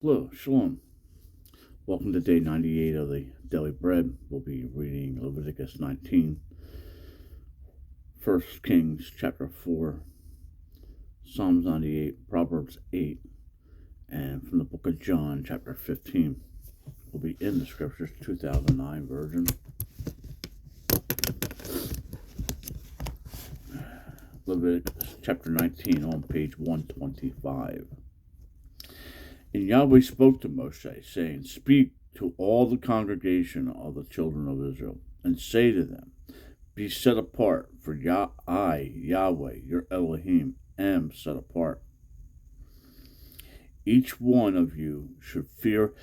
Hello, Shalom. Welcome to day 98 of the Daily Bread. We'll be reading Leviticus 19, 1 Kings chapter 4, Psalms 98, Proverbs 8, and from the book of John chapter 15. We'll be in the scriptures, 2009 version. Leviticus chapter 19 on page 125. And Yahweh spoke to Moshe, saying, Speak to all the congregation of the children of Israel, and say to them, Be set apart, for I, Yahweh, your Elohim, am set apart. Each one of you should fear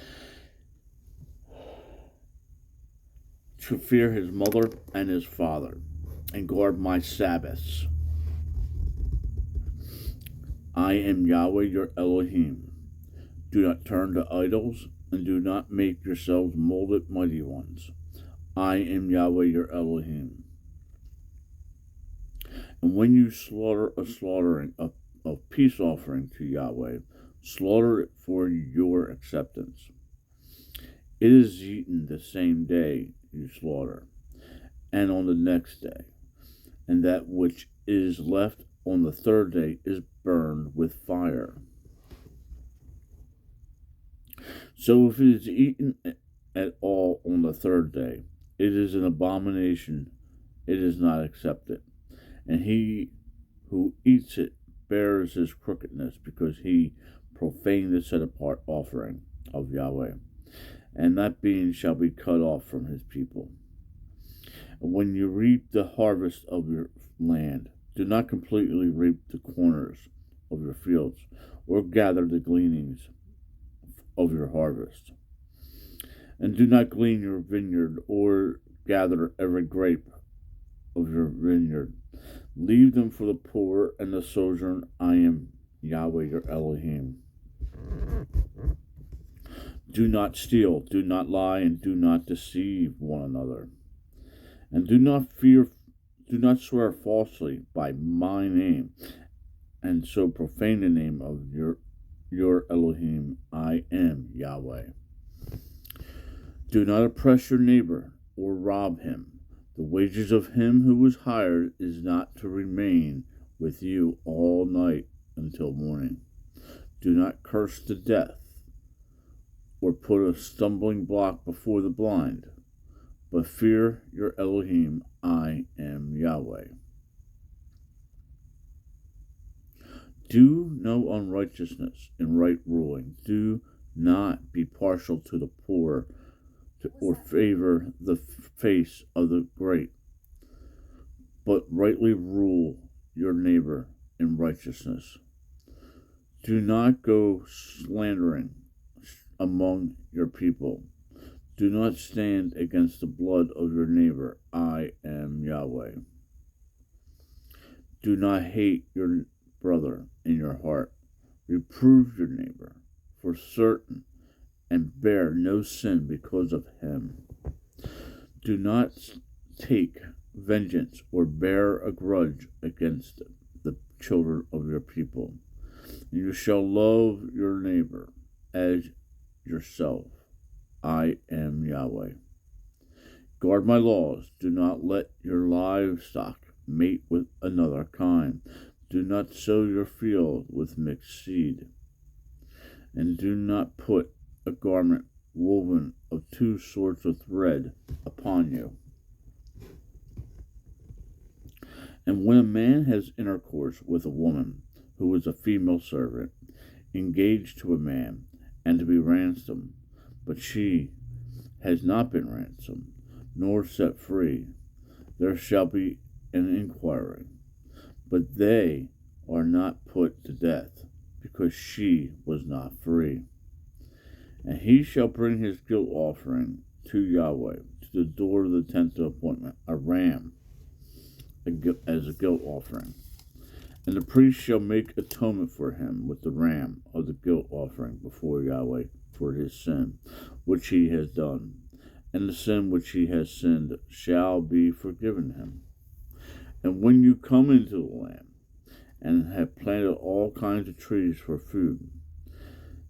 his mother and his father, and guard my Sabbaths. I am Yahweh, your Elohim. Do not turn to idols, and do not make yourselves molded mighty ones. I am Yahweh your Elohim. And when you slaughter a slaughtering of peace offering to Yahweh, slaughter it for your acceptance. It is eaten the same day you slaughter, and on the next day, and that which is left on the third day is burned with fire. So if it is eaten at all on the third day, it is an abomination, it is not accepted. And he who eats it bears his crookedness, because he profaned the set apart offering of Yahweh. And that being shall be cut off from his people. And when you reap the harvest of your land, do not completely reap the corners of your fields, or gather the gleanings of your harvest. And do not glean your vineyard, or gather every grape of your vineyard. Leave them for the poor and the sojourn. I am Yahweh your Elohim. Do not steal, do not lie, and do not deceive one another. And do not swear falsely by my name, and so profane the name of your Elohim. I am Yahweh. Do not oppress your neighbor or rob him. The wages of him who was hired is not to remain with you all night until morning. Do not curse to death, or put a stumbling block before the blind, but fear your Elohim. I am Yahweh. Do no unrighteousness in right ruling. Do not be partial to the poor, or favor the face of the great, but rightly rule your neighbor in righteousness. Do not go slandering among your people. Do not stand against the blood of your neighbor. I am Yahweh. Do not hate your brother in your heart. Reprove your neighbor for certain, and bear no sin because of him. Do not take vengeance or bear a grudge against the children of your people. You shall love your neighbor as yourself. I am Yahweh. Guard my laws. Do not let your livestock mate with another kind. Do not sow your field with mixed seed. And do not put a garment woven of two sorts of thread upon you. And when a man has intercourse with a woman who is a female servant, engaged to a man, and to be ransomed, but she has not been ransomed, nor set free, there shall be an inquiry. But they are not put to death, because she was not free. And he shall bring his guilt offering to Yahweh, to the door of the tent of appointment, a ram as a guilt offering. And the priest shall make atonement for him with the ram of the guilt offering before Yahweh for his sin, which he has done. And the sin which he has sinned shall be forgiven him. And when you come into the land, and have planted all kinds of trees for food,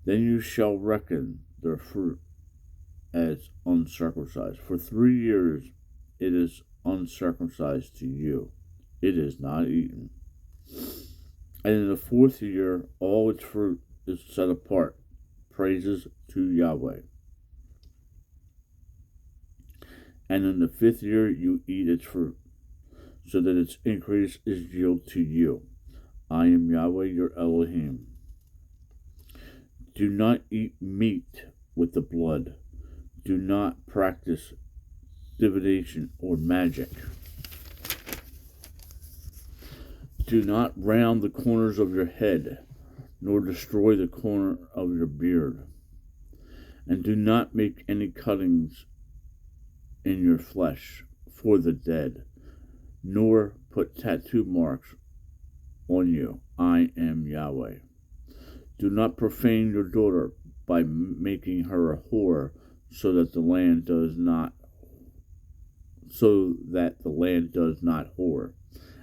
Then you shall reckon their fruit as uncircumcised. For 3 years it is uncircumcised to you. It is not eaten. And in the 4th year all its fruit is set apart. Praises to Yahweh. And in the 5th year you eat its fruit, so that its increase is yield to you. I am Yahweh your Elohim. Do not eat meat with the blood. Do not practice divination or magic. Do not round the corners of your head, nor destroy the corner of your beard. And do not make any cuttings in your flesh for the dead, nor put tattoo marks on you. I am Yahweh. Do not profane your daughter by making her a whore, so that the land does not whore,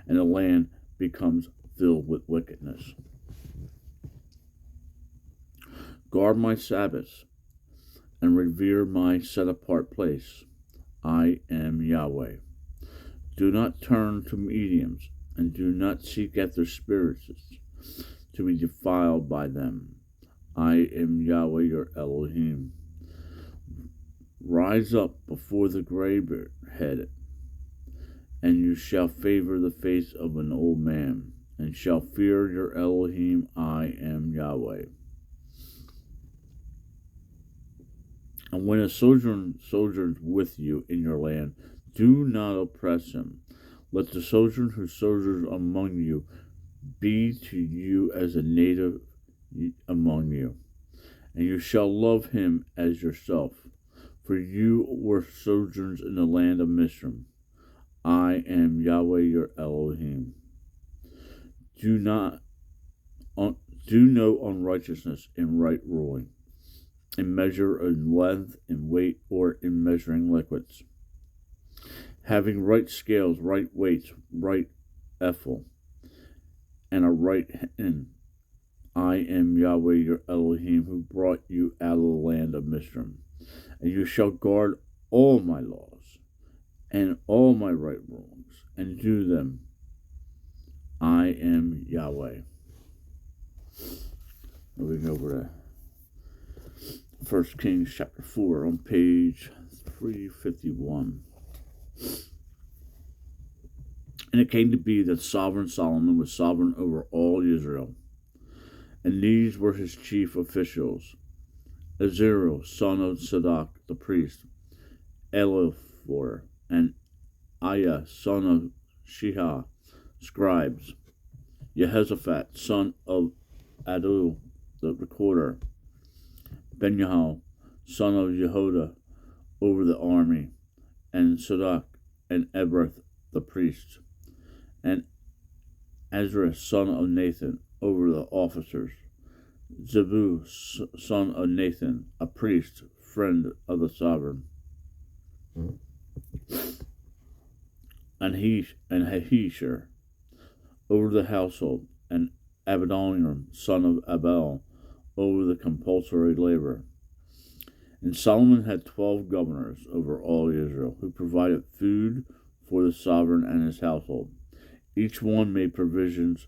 and the land becomes filled with wickedness. Guard my Sabbaths and revere my set apart place. I am Yahweh. Do not turn to mediums, and do not seek after spirits to be defiled by them. I am Yahweh your Elohim. Rise up before the gray-headed, and you shall favor the face of an old man, and shall fear your Elohim. I am Yahweh. And when a sojourns with you in your land, do not oppress him. Let the sojourner who sojourns among you be to you as a native among you, and you shall love him as yourself, for you were sojourners in the land of Mizraim. I am Yahweh your Elohim. Do no unrighteousness in right ruling, in measure, in length, in weight, or in measuring liquids. Having right scales, right weights, right ephah, and a right hin. I am Yahweh your Elohim, who brought you out of the land of Mizraim. And you shall guard all my laws and all my right rulings, and do them. I am Yahweh. Moving over to 1 Kings chapter 4 on page 351. And it came to be that sovereign Solomon was sovereign over all Israel. And these were his chief officials: Azariah, son of Zadok the priest, Eliphor, and Aiah, son of Shihah, scribes, Jehoshaphat, son of Adu, the recorder, Benjahal, son of Jehoiada, over the army, and Zadok and Ebrath the priest, and Azariah, son of Nathan, over the officers, Zebu, son of Nathan, a priest, friend of the sovereign, and Ahisher, over the household, and Abedoniram, son of Abel, over the compulsory labor. And Solomon had 12 governors over all Israel, who provided food for the sovereign and his household. Each one made provisions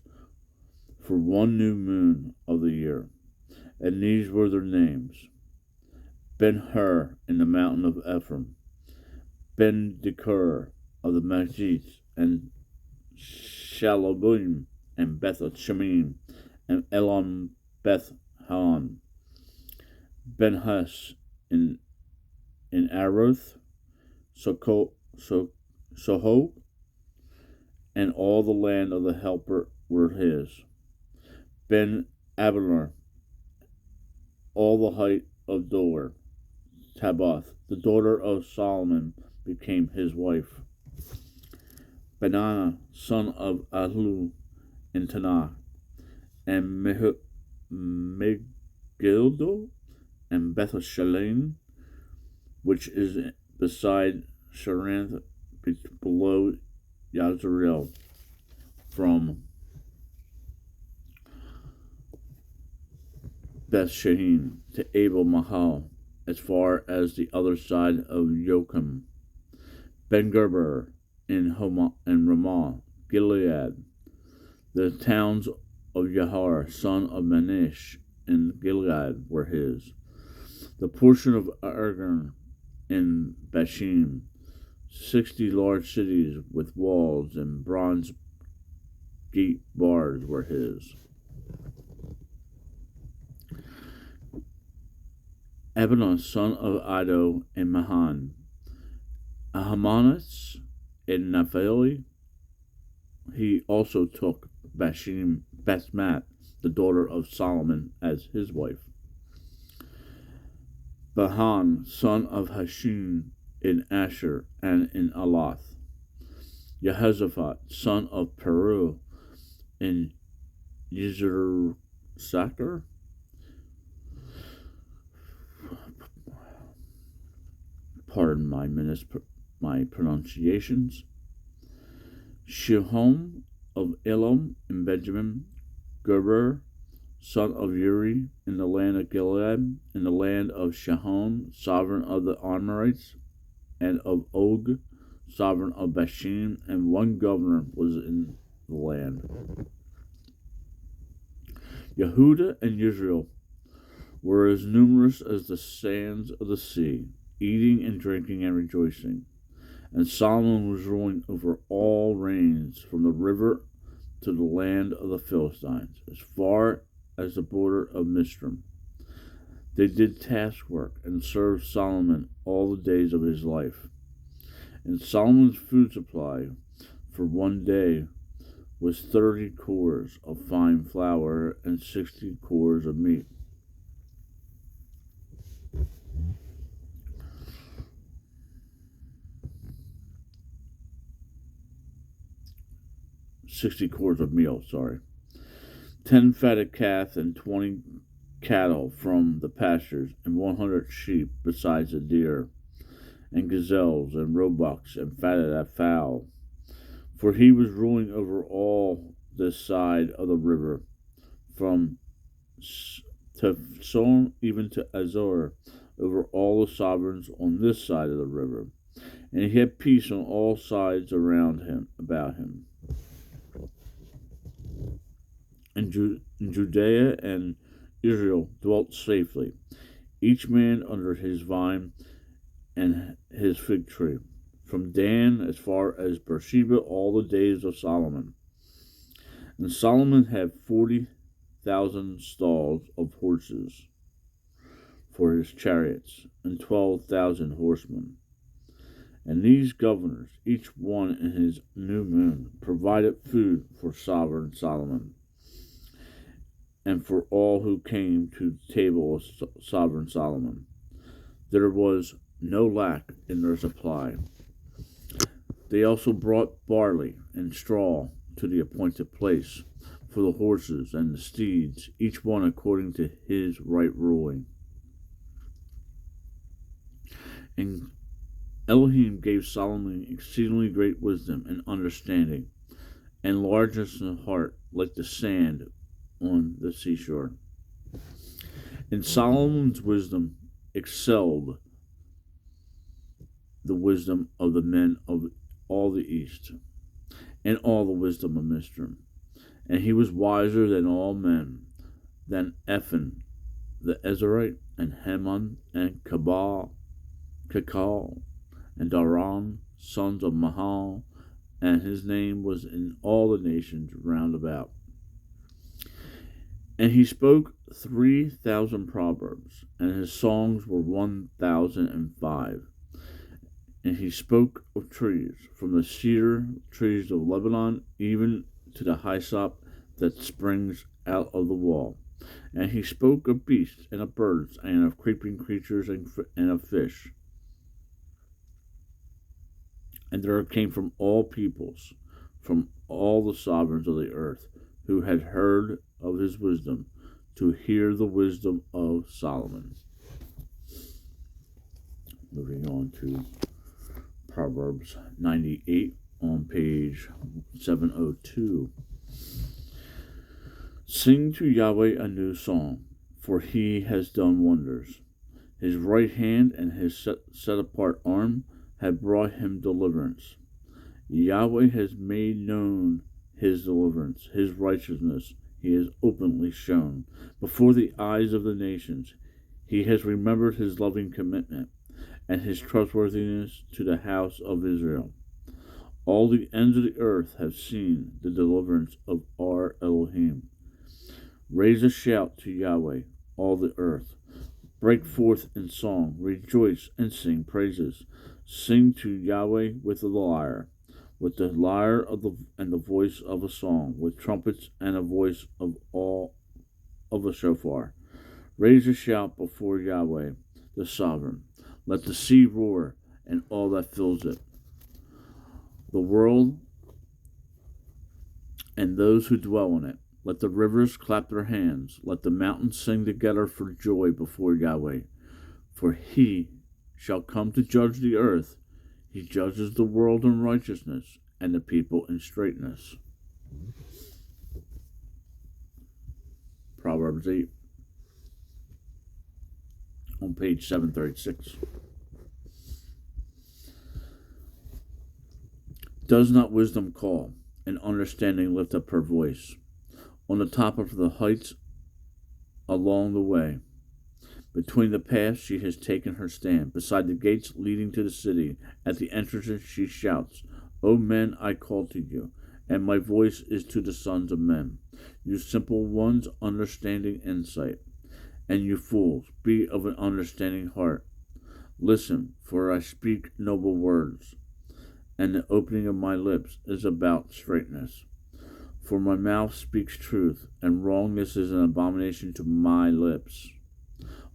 for 1 new moon of the year. And these were their names: Ben-Hur in the mountain of Ephraim, Ben-Dekur of the Masjid, and Shalabim, and Beth-Shemim, and Elam Beth-Han, Ben-Hus in Aroth, Soho, and all the land of the helper were his. Ben-Abner, all the height of Dor, Tabbath, the daughter of Solomon, became his wife. Benaiah, son of Ahlu, in Tanakh, and Megiddo, and Beth-Shalem, which is beside Sharanth, below Yazreel, from Beth Shean to Abel Mahal, as far as the other side of Jochim. Ben Gerber in Ramah, Gilead. The towns of Yahar, son of Manish, in Gilead were his. The portion of Argon in Bashim, 60 large cities with walls and bronze gate bars were his. Abinah, son of Iddo, in Mahan. Ahamonitz in Naphtali. He also took Basmat, the daughter of Solomon, as his wife. Bahan, son of Hashim, in Asher and in Aloth. Jehoshaphat, son of Peru, in Yizrsachar. Pardon my pronunciations. Shihom of Elam in Benjamin. Gerber, son of Uri, in the land of Gilead, in the land of Shihon, sovereign of the Amorites, and of Og, sovereign of Bashim, and one governor was in the land. Yehudah and Israel were as numerous as the sands of the sea, eating and drinking and rejoicing. And Solomon was ruling over all reigns from the river to the land of the Philistines, as far as the border of Mistrim. They did task work and served Solomon all the days of his life. And Solomon's food supply for one day was 30 cores of fine flour and 60 cores of meat. 60 cores of meal, 10 fatted calves and 20 cattle from the pastures, and 100 sheep besides the deer, and gazelles and roebucks and fatted fowl. For he was ruling over all this side of the river, from Tifson even to Azor, over all the sovereigns on this side of the river. And he had peace on all sides about him. And Judea and Israel dwelt safely, each man under his vine and his fig tree, from Dan as far as Beersheba, all the days of Solomon. And Solomon had 40,000 stalls of horses for his chariots, and 12,000 horsemen. And these governors, each one in his new moon, provided food for sovereign Solomon, and for all who came to the table of sovereign Solomon. There was no lack in their supply. They also brought barley and straw to the appointed place for the horses and the steeds, each one according to his right ruling. And Elohim gave Solomon exceedingly great wisdom and understanding, and largeness of heart like the sand on the seashore. And Solomon's wisdom excelled the wisdom of the men of all the east, and all the wisdom of Mistrim. And he was wiser than all men, than Ephan the Ezrahite, and Heman, and Kekal, and Daran, sons of Mahal, and his name was in all the nations round about. And he spoke 3,000 proverbs, and his songs were 1,005. And he spoke of trees, from the cedar trees of Lebanon, even to the hyssop that springs out of the wall. And he spoke of beasts, and of birds, and of creeping creatures, and of fish. And there came from all peoples, from all the sovereigns of the earth, who had heard of his wisdom, to hear the wisdom of Solomon. Moving on to Proverbs 98 on page 702. Sing to Yahweh a new song, for he has done wonders. His right hand and his set apart arm have brought him deliverance. Yahweh has made known his deliverance, his righteousness he has openly shown. Before the eyes of the nations, he has remembered his loving commitment and his trustworthiness to the house of Israel. All the ends of the earth have seen the deliverance of our Elohim. Raise a shout to Yahweh, all the earth. Break forth in song, rejoice and sing praises. Sing to Yahweh with the lyre and the voice of a song, with trumpets and a voice of a shofar. Raise a shout before Yahweh, the sovereign. Let the sea roar and all that fills it, the world and those who dwell in it. Let the rivers clap their hands. Let the mountains sing together for joy before Yahweh. For he shall come to judge the earth. He judges the world in righteousness and the people in straightness. Proverbs 8 on page 736. Does not wisdom call, and understanding lift up her voice? On the top of the heights along the way, between the paths she has taken her stand, beside the gates leading to the city, at the entrances she shouts, O men, I call to you, and my voice is to the sons of men. You simple ones, understanding insight, and you fools, be of an understanding heart. Listen, for I speak noble words, and the opening of my lips is about straightness. For my mouth speaks truth, and wrongness is an abomination to my lips.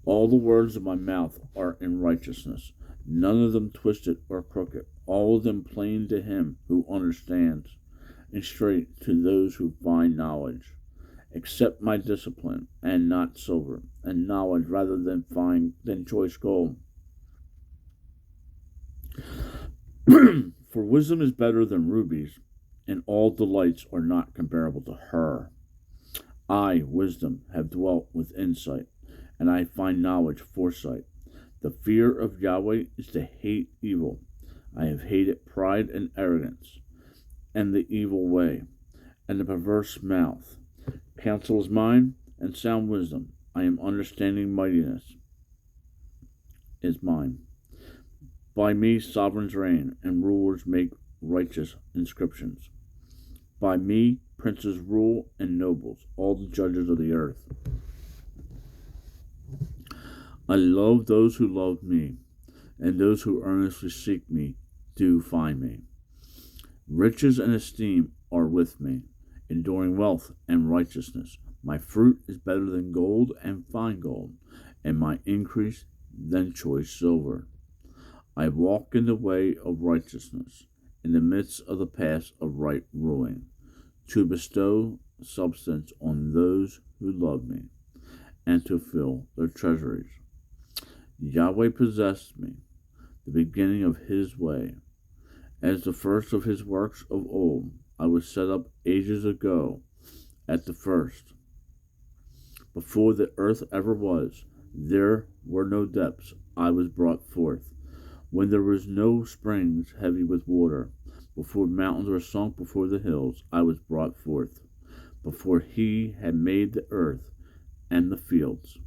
All the words of my mouth are in righteousness, none of them twisted or crooked, all of them plain to him who understands, and straight to those who find knowledge. Accept my discipline, and not silver, and knowledge rather than choice gold. For wisdom is better than rubies, and all delights are not comparable to her. I, wisdom, have dwelt with insight, and I find knowledge, foresight. The fear of Yahweh is to hate evil. I have hated pride and arrogance, and the evil way, and the perverse mouth. Counsel is mine, and sound wisdom. I am understanding mightiness is mine. By me sovereigns reign, and rulers make righteous inscriptions. By me princes rule, and nobles, all the judges of the earth. I love those who love me, and those who earnestly seek me do find me. Riches and esteem are with me, enduring wealth and righteousness. My fruit is better than gold and fine gold, and my increase than choice silver. I walk in the way of righteousness, in the midst of the paths of right ruling, to bestow substance on those who love me, and to fill their treasuries. Yahweh possessed me, the beginning of his way. As the first of his works of old, I was set up ages ago at the first. Before the earth ever was, there were no depths, I was brought forth. When there was no springs heavy with water, before mountains were sunk before the hills, I was brought forth. Before he had made the earth and the fields,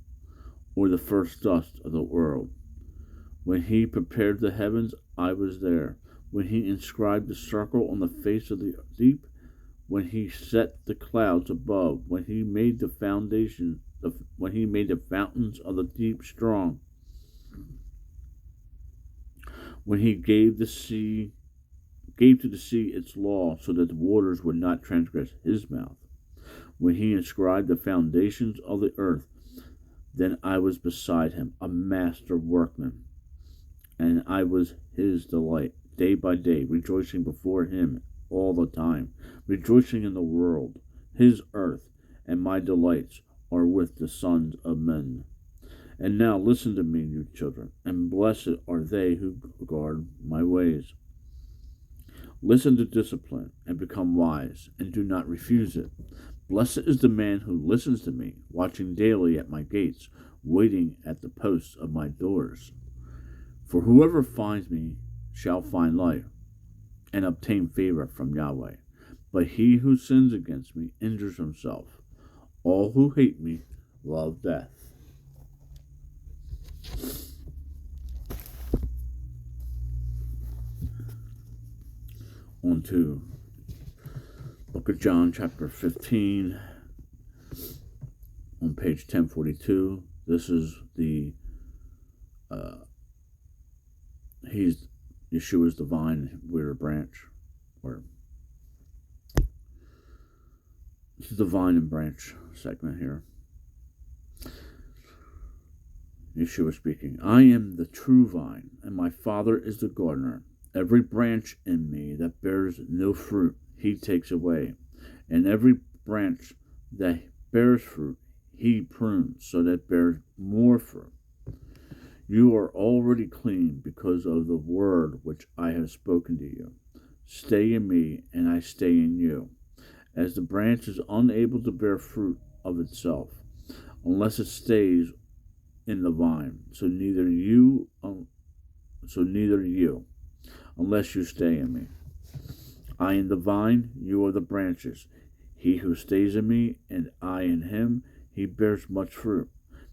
or the first dust of the world. When he prepared the heavens, I was there. When he inscribed the circle on the face of the deep, when he set the clouds above, when he made the fountains of the deep strong, when he gave to the sea its law, so that the waters would not transgress his mouth. When he inscribed the foundations of the earth, then I was beside him, a master workman, and I was his delight, day by day, rejoicing before him all the time, rejoicing in the world, his earth, and my delights are with the sons of men. And now listen to me, you children, and blessed are they who guard my ways. Listen to discipline, and become wise, and do not refuse it. Blessed is the man who listens to me, watching daily at my gates, waiting at the posts of my doors. For whoever finds me shall find life, and obtain favor from Yahweh. But he who sins against me injures himself. All who hate me love death. On to Book of John, chapter 15, on page 1042. This is Yeshua's the vine, we're a branch. Or this is the vine and branch segment here. Yeshua speaking. I am the true vine, and my Father is the gardener. Every branch in me that bears no fruit, he takes away. And every branch that bears fruit, he prunes, so that it bears more fruit. You are already clean because of the word which I have spoken to you. Stay in me, and I stay in you. As the branch is unable to bear fruit of itself, unless it stays in the vine, so neither you, unless you stay in me. I am the vine, you are the branches. He who stays in me, and I in him, he bears much fruit,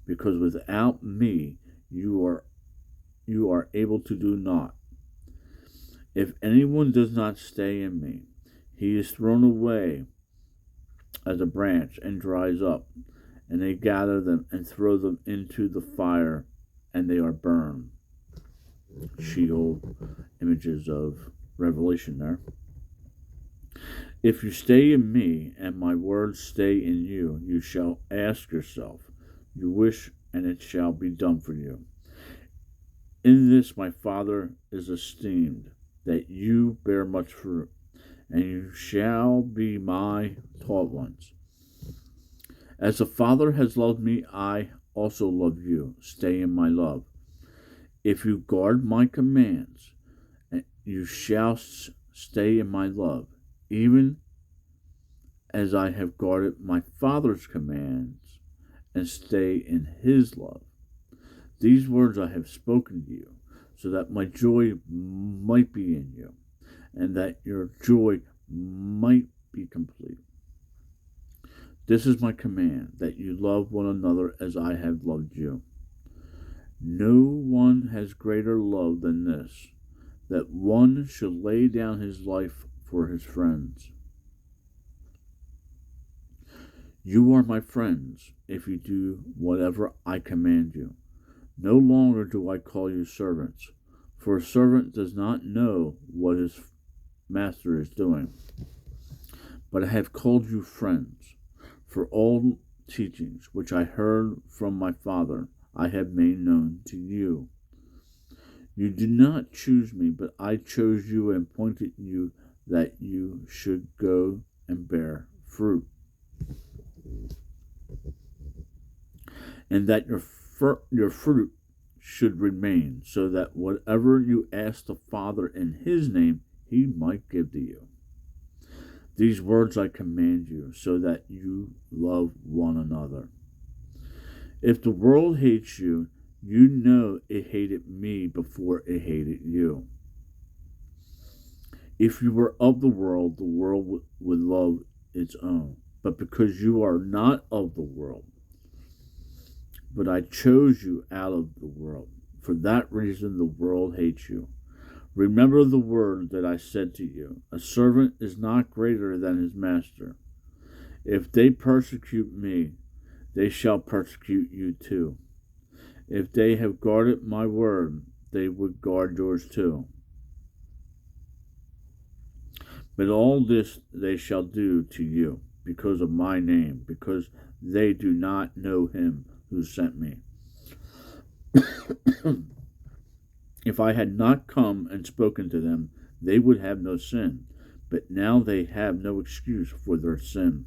because without me you are able to do naught. If anyone does not stay in me, he is thrown away as a branch and dries up, and they gather them and throw them into the fire, and they are burned. Sheol, images of Revelation there. If you stay in me, and my words stay in you, you shall ask yourself, you wish, and it shall be done for you. In this my Father is esteemed, that you bear much fruit, and you shall be my taught ones. As the Father has loved me, I also love you. Stay in my love. If you guard my commands, you shall stay in my love, even as I have guarded my Father's commands and stay in his love. These words I have spoken to you, so that my joy might be in you, and that your joy might be complete. This is my command, that you love one another as I have loved you. No one has greater love than this, that one should lay down his life for his friends. You are my friends if you do whatever I command you. No longer do I call you servants, for a servant does not know what his master is doing. But I have called you friends, for all teachings which I heard from my Father I have made known to you. You did not choose me, but I chose you and appointed you that you should go and bear fruit, and that your fruit should remain, so that whatever you ask the Father in his name, he might give to you. These words I command you, so that you love one another. If the world hates you, you know it hated me before it hated you. If you were of the world would love its own. But because you are not of the world, but I chose you out of the world, for that reason the world hates you. Remember the word that I said to you, a servant is not greater than his master. If they persecute me, they shall persecute you too. If they have guarded my word, they would guard yours too. But all this they shall do to you because of my name, because they do not know him who sent me. If I had not come and spoken to them, they would have no sin. But now they have no excuse for their sin.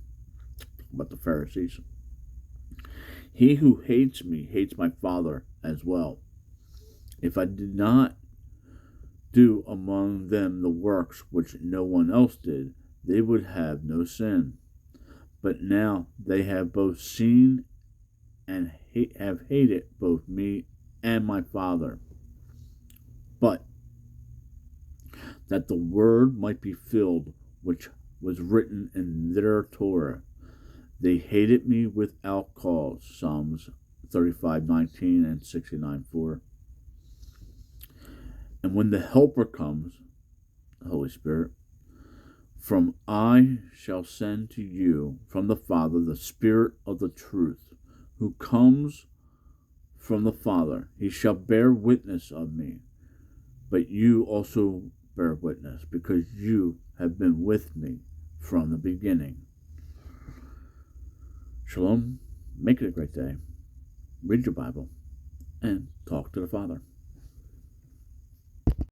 But the Pharisees. He who hates me hates my Father as well. If I did not do among them the works which no one else did, they would have no sin. but now they have both seen and have hated both me and my Father. But that the word might be filled which was written in their Torah, they hated me without cause. Psalms 35:19 and 69:4. And when the Helper comes, the Holy Spirit, from I shall send to you from the Father the Spirit of the truth, who comes from the Father. He shall bear witness of me, but you also bear witness, because you have been with me from the beginning. Shalom. Make it a great day. Read your Bible and talk to the Father.